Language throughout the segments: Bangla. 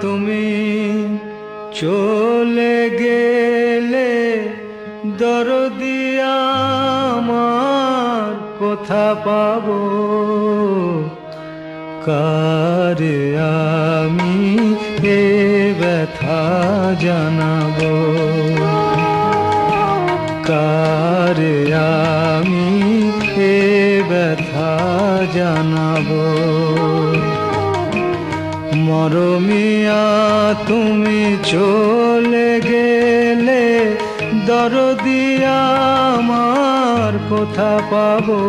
তুমি চলে গেলে দরদি আমার কোথা পাবো, কারে আমি এ ব্যথা জানাবো, কারে আমি এ ব্যথা জানাবো। মরমিয়া তুমি চলে গেলে দরদি আমার কোথা পাবো,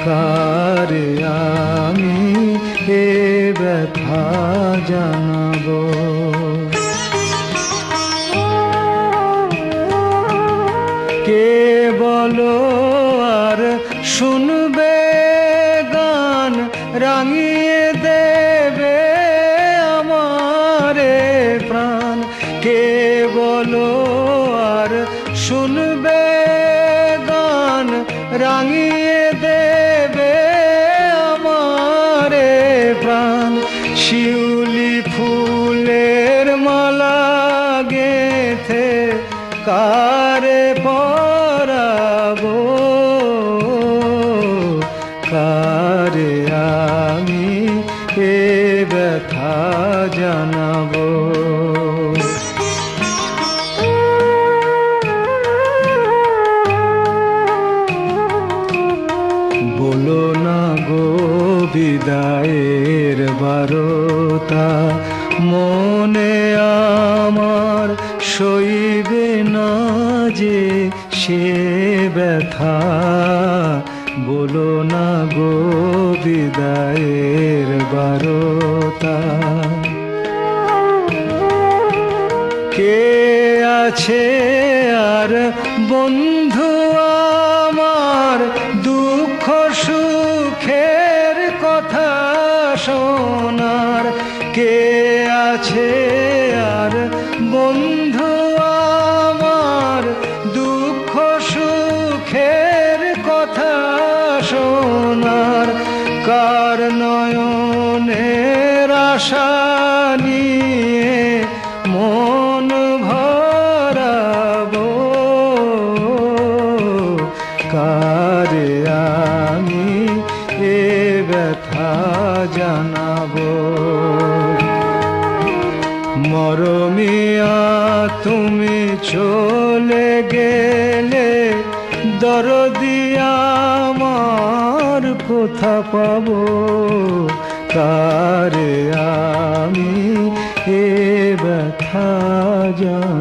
কারে আমি এ ব্যথা জানাবো। কে বলো আর শুনবে গান রাঙিয়ে দেবে আমারে প্রাণ, কে বলো আর শুনবে গান রাঙিয়ে দেবে আমারে প্রাণ। শিউলি ফুলের মালা গেথে কারে পরাবো, কারে আমি এ ব্যথা জানাবো। বলো না গো বিদায়ের বারতা, মনে আমার সইবে না যে সে ব্যথা। বলো না গো বিদায়ের বারতা, কে আছে আর বন্ধু আমার দুঃখ সুখের কথা শোনার, কে আছে আর বন্ধু আমার দুঃখ সুখের কথা শোনার। কার নয়নের আশা নিয়ে মন ভরাবো, কারে আমি এ ব্যথা জানাবো। মরমিয়া তুমি চলে গেলে দরদি আমার কোথা পাবো, কারে আমি এ ব্যথা জানাবো।